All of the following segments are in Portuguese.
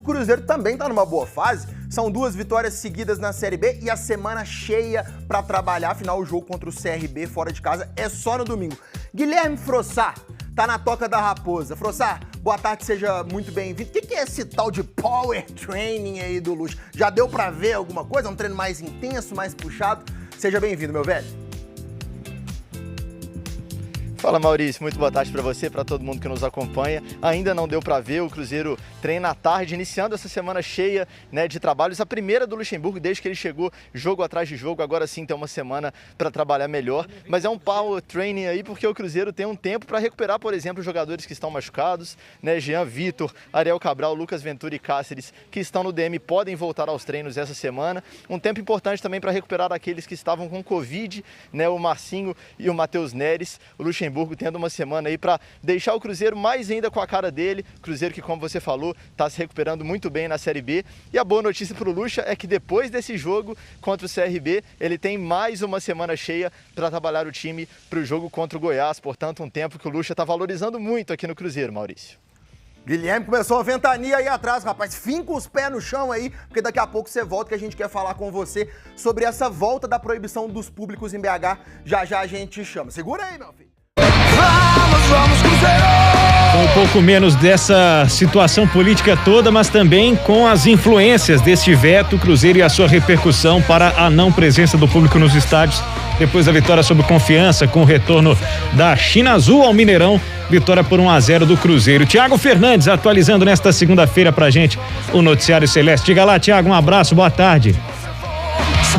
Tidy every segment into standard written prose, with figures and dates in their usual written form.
O Cruzeiro também tá numa boa fase, são 2 vitórias seguidas na Série B e a semana cheia pra trabalhar, afinal o jogo contra o CRB fora de casa é só no domingo. Guilherme Frossá tá na toca da raposa. Frossá, boa tarde, seja muito bem-vindo. O que é esse tal de power training aí do Lucha? Já deu pra ver alguma coisa? Um treino mais intenso, mais puxado? Seja bem-vindo, meu velho. Fala, Maurício, muito boa tarde para você, para todo mundo que nos acompanha. Ainda não deu para ver, o Cruzeiro treina à tarde, iniciando essa semana cheia, né, de trabalhos. A primeira do Luxemburgo, desde que ele chegou, jogo atrás de jogo, agora sim tem uma semana para trabalhar melhor. Mas é um power training aí, porque o Cruzeiro tem um tempo para recuperar, por exemplo, jogadores que estão machucados, né, Jean Vitor, Ariel Cabral, Lucas Ventura e Cáceres, que estão no DM, podem voltar aos treinos essa semana. Um tempo importante também para recuperar aqueles que estavam com Covid, né, o Marcinho e o Matheus Neres. O Luxemburgo tendo uma semana aí para deixar o Cruzeiro mais ainda com a cara dele. Cruzeiro que, como você falou, está se recuperando muito bem na Série B. E a boa notícia para o Lucha é que depois desse jogo contra o CRB, ele tem mais uma semana cheia para trabalhar o time para o jogo contra o Goiás. Portanto, um tempo que o Lucha está valorizando muito aqui no Cruzeiro, Maurício. Guilherme, começou a ventania aí atrás, rapaz. Finca os pés no chão aí, porque daqui a pouco você volta que a gente quer falar com você sobre essa volta da proibição dos públicos em BH. Já já a gente chama. Segura aí, meu filho. Vamos, Cruzeiro! Com um pouco menos dessa situação política toda, mas também com as influências deste veto, Cruzeiro e a sua repercussão para a não presença do público nos estádios, depois da vitória sob Confiança, com o retorno da China Azul ao Mineirão, vitória por 1-0 do Cruzeiro. Thiago Fernandes atualizando nesta segunda-feira pra gente o noticiário Celeste. Diga lá, Thiago, um abraço, boa tarde.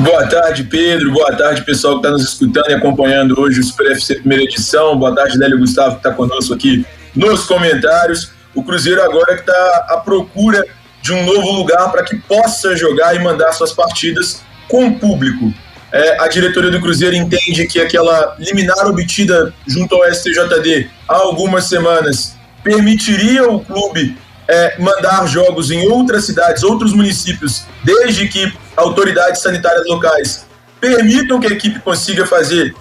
Boa tarde, Pedro. Boa tarde, pessoal que está nos escutando e acompanhando hoje o Super FC primeira edição. Boa tarde, Lélio Gustavo, que está conosco aqui nos comentários. O Cruzeiro agora que está à procura de um novo lugar para que possa jogar e mandar suas partidas com o público. A diretoria do Cruzeiro entende que aquela liminar obtida junto ao STJD há algumas semanas permitiria o clube mandar jogos em outras cidades, outros municípios, desde que autoridades sanitárias locais permitam que a equipe consiga fazer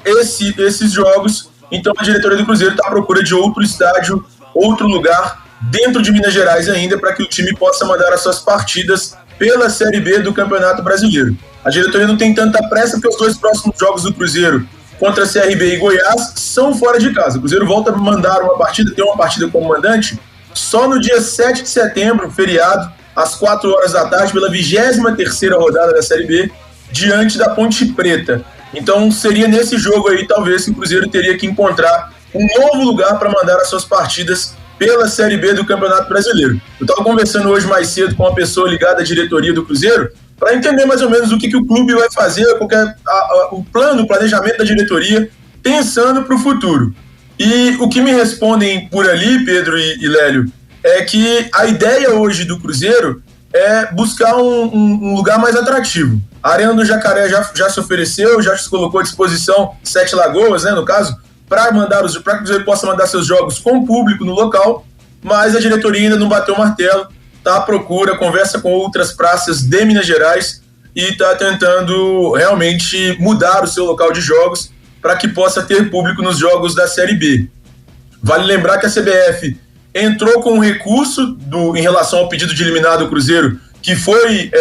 esses jogos. Então a diretoria do Cruzeiro está à procura de outro estádio, outro lugar dentro de Minas Gerais ainda, para que o time possa mandar as suas partidas pela Série B do Campeonato Brasileiro. A diretoria não tem tanta pressa, porque os 2 próximos jogos do Cruzeiro contra CRB e Goiás são fora de casa. O Cruzeiro volta a mandar uma partida, tem uma partida como mandante só no dia 7 de setembro, feriado, às 4 horas da tarde, pela 23ª rodada da Série B, diante da Ponte Preta. Então seria nesse jogo aí, talvez, que o Cruzeiro teria que encontrar um novo lugar para mandar as suas partidas pela Série B do Campeonato Brasileiro. Eu estava conversando hoje mais cedo com uma pessoa ligada à diretoria do Cruzeiro, para entender mais ou menos o que o clube vai fazer, o plano, o planejamento da diretoria, pensando para o futuro. E o que me respondem por ali, Pedro e Lélio, é que a ideia hoje do Cruzeiro é buscar um lugar mais atrativo. A Arena do Jacaré já se ofereceu, já se colocou à disposição, 7 Lagoas, né, no caso, para que o Cruzeiro possa mandar seus jogos com o público no local, mas a diretoria ainda não bateu o martelo, está à procura, conversa com outras praças de Minas Gerais e está tentando realmente mudar o seu local de jogos para que possa ter público nos jogos da Série B. Vale lembrar que a CBF entrou com um recurso em relação ao pedido de liminar do Cruzeiro, que foi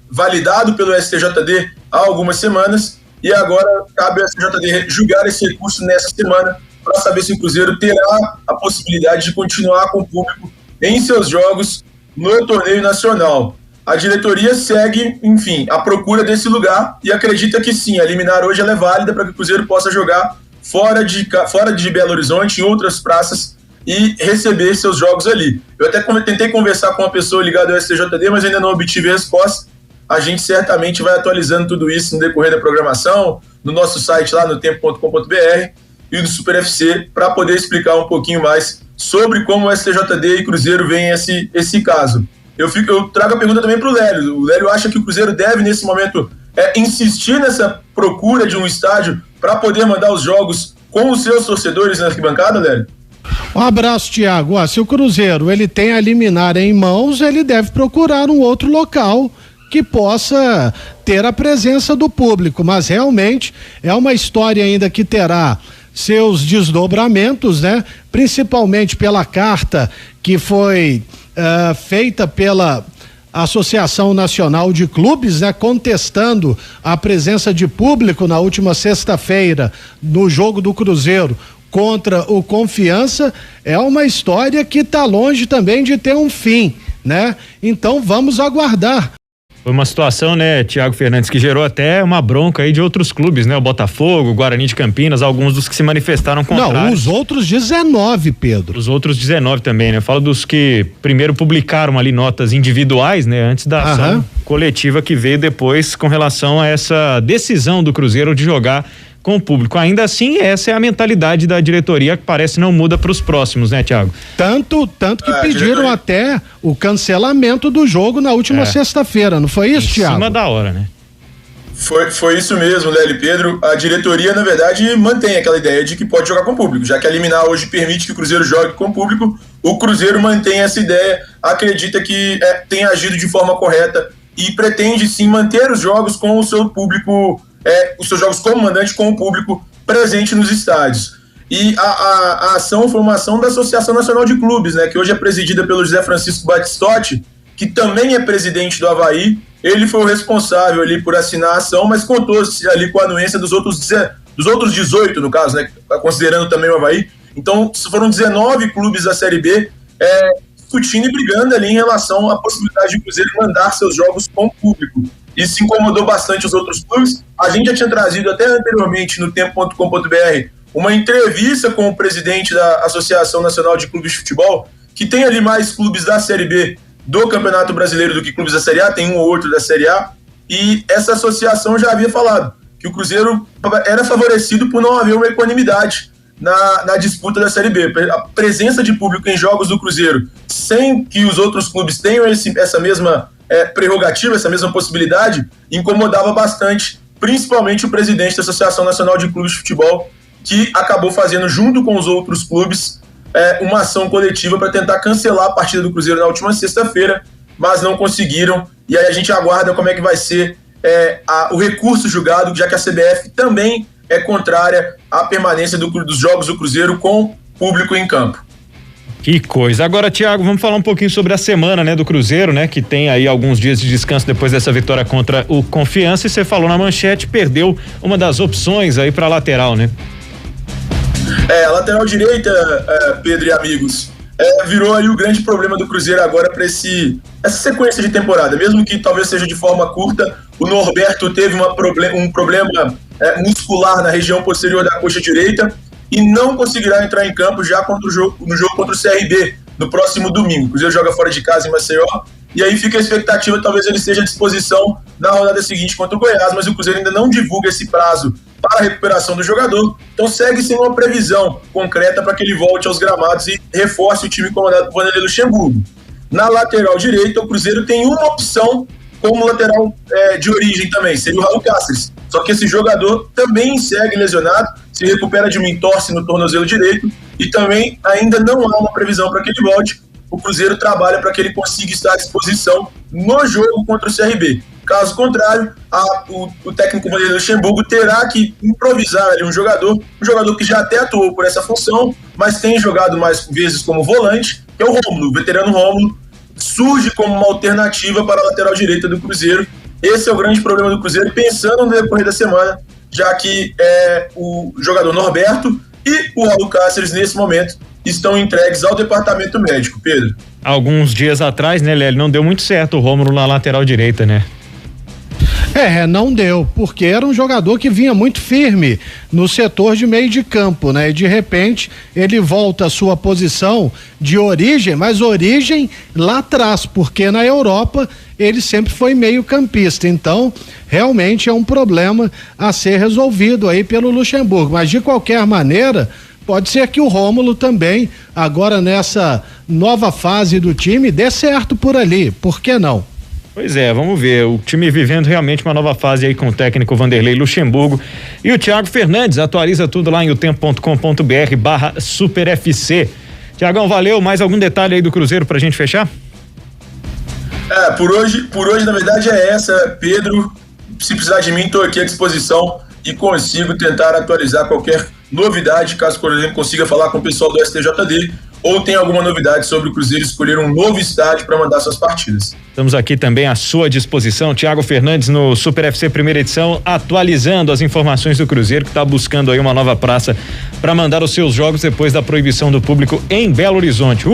validado pelo STJD há algumas semanas, e agora cabe ao STJD julgar esse recurso nessa semana para saber se o Cruzeiro terá a possibilidade de continuar com o público em seus jogos no torneio nacional. A diretoria segue, enfim, à procura desse lugar e acredita que sim, a liminar hoje ela é válida para que o Cruzeiro possa jogar fora de Belo Horizonte, em outras praças, e receber seus jogos ali. Eu até tentei conversar com uma pessoa ligada ao STJD, mas ainda não obtive resposta. A gente certamente vai atualizando tudo isso no decorrer da programação, no nosso site lá no tempo.com.br e no Super FC, para poder explicar um pouquinho mais sobre como o STJD e Cruzeiro veem esse caso. Eu trago a pergunta também para o Lélio. O Lélio acha que o Cruzeiro deve, nesse momento, insistir nessa procura de um estádio para poder mandar os jogos com os seus torcedores na arquibancada, Lélio? Um abraço, Thiago. Se o Cruzeiro ele tem a liminar em mãos, ele deve procurar um outro local que possa ter a presença do público, mas realmente é uma história ainda que terá seus desdobramentos, né? Principalmente pela carta que foi feita pela Associação Nacional de Clubes, né, contestando a presença de público na última sexta-feira no jogo do Cruzeiro contra o Confiança, é uma história que está longe também de ter um fim, né? Então vamos aguardar. Foi uma situação, né, Thiago Fernandes, que gerou até uma bronca aí de outros clubes, né? O Botafogo, o Guarani de Campinas, alguns dos que se manifestaram contrários. Não, os outros 19, Pedro. Os outros 19 também, né? Eu falo dos que primeiro publicaram ali notas individuais, né? Antes da ação coletiva que veio depois com relação a essa decisão do Cruzeiro de jogar com o público. Ainda assim, essa é a mentalidade da diretoria, que parece não muda para os próximos, né, Thiago? Tanto que pediram até o cancelamento do jogo na última sexta-feira, não foi isso, Thiago? Em cima da hora, né? Foi isso mesmo, Léo e Pedro. A diretoria, na verdade, mantém aquela ideia de que pode jogar com público. Já que a liminar hoje permite que o Cruzeiro jogue com público, o Cruzeiro mantém essa ideia, acredita que tem agido de forma correta e pretende sim manter os jogos com o seu público, os seus jogos como mandante com o público presente nos estádios. E a ação foi uma ação da Associação Nacional de Clubes, né, que hoje é presidida pelo José Francisco Batistotti, que também é presidente do Avaí. Ele foi o responsável ali por assinar a ação, mas contou-se ali com a anuência dos outros 18, no caso, né, considerando também o Avaí. Então foram 19 clubes da Série B discutindo e brigando ali em relação à possibilidade de o Cruzeiro mandar seus jogos com o público. Isso incomodou bastante os outros clubes. A gente já tinha trazido até anteriormente no tempo.com.br uma entrevista com o presidente da Associação Nacional de Clubes de Futebol, que tem ali mais clubes da Série B do Campeonato Brasileiro do que clubes da Série A, tem um ou outro da Série A, e essa associação já havia falado que o Cruzeiro era favorecido por não haver uma equanimidade na disputa da Série B. A presença de público em jogos do Cruzeiro, sem que os outros clubes tenham essa mesma prerrogativa, essa mesma possibilidade, incomodava bastante, principalmente o presidente da Associação Nacional de Clubes de Futebol, que acabou fazendo, junto com os outros clubes, uma ação coletiva para tentar cancelar a partida do Cruzeiro na última sexta-feira, mas não conseguiram, e aí a gente aguarda como é que vai ser o recurso julgado, já que a CBF também é contrária à permanência dos jogos do Cruzeiro com público em campo. Que coisa. Agora, Thiago, vamos falar um pouquinho sobre a semana, né, do Cruzeiro, né, que tem aí alguns dias de descanso depois dessa vitória contra o Confiança, e você falou na manchete, perdeu uma das opções aí para lateral, né? A lateral direita, Pedro e amigos, virou aí o grande problema do Cruzeiro agora para essa sequência de temporada, mesmo que talvez seja de forma curta. O Norberto teve um problema muscular na região posterior da coxa direita e não conseguirá entrar em campo já no jogo contra o CRB no próximo domingo. O Cruzeiro joga fora de casa em Maceió, e aí fica a expectativa, talvez ele esteja à disposição na rodada seguinte contra o Goiás, mas o Cruzeiro ainda não divulga esse prazo para a recuperação do jogador, então segue sem uma previsão concreta para que ele volte aos gramados e reforce o time comandado por Vanderlei Luxemburgo. Na lateral direita, o Cruzeiro tem uma opção como lateral de origem também, seria o Raul Cáceres, só que esse jogador também segue lesionado, se recupera de uma entorse no tornozelo direito e também ainda não há uma previsão para que ele volte. O Cruzeiro trabalha para que ele consiga estar à disposição no jogo contra o CRB. Caso contrário, o técnico Vanderlei Luxemburgo terá que improvisar ali um jogador que já até atuou por essa função, mas tem jogado mais vezes como volante, que é o Rômulo. O veterano Rômulo surge como uma alternativa para a lateral direita do Cruzeiro. Esse é o grande problema do Cruzeiro, pensando no decorrer da semana, já que o jogador Norberto e o Raul Cáceres, nesse momento, estão entregues ao departamento médico, Pedro. Alguns dias atrás, né, Lélio, não deu muito certo o Rômulo na lateral direita, né? Não deu, porque era um jogador que vinha muito firme no setor de meio de campo, né? E de repente ele volta à sua posição de origem, mas origem lá atrás, porque na Europa ele sempre foi meio campista, então realmente é um problema a ser resolvido aí pelo Luxemburgo, mas de qualquer maneira pode ser que o Rômulo também, agora nessa nova fase do time, dê certo por ali, por que não? Pois é, vamos ver, o time vivendo realmente uma nova fase aí com o técnico Vanderlei Luxemburgo. E o Thiago Fernandes atualiza tudo lá em utempo.com.br/superfc. Thiagão, valeu, mais algum detalhe aí do Cruzeiro pra gente fechar? Por hoje na verdade é essa, Pedro. Se precisar de mim, estou aqui à disposição e consigo tentar atualizar qualquer novidade, caso, por exemplo, consiga falar com o pessoal do STJD ou tem alguma novidade sobre o Cruzeiro escolher um novo estádio para mandar suas partidas. Estamos aqui também à sua disposição, Thiago Fernandes no Super FC primeira edição, atualizando as informações do Cruzeiro, que está buscando aí uma nova praça para mandar os seus jogos depois da proibição do público em Belo Horizonte.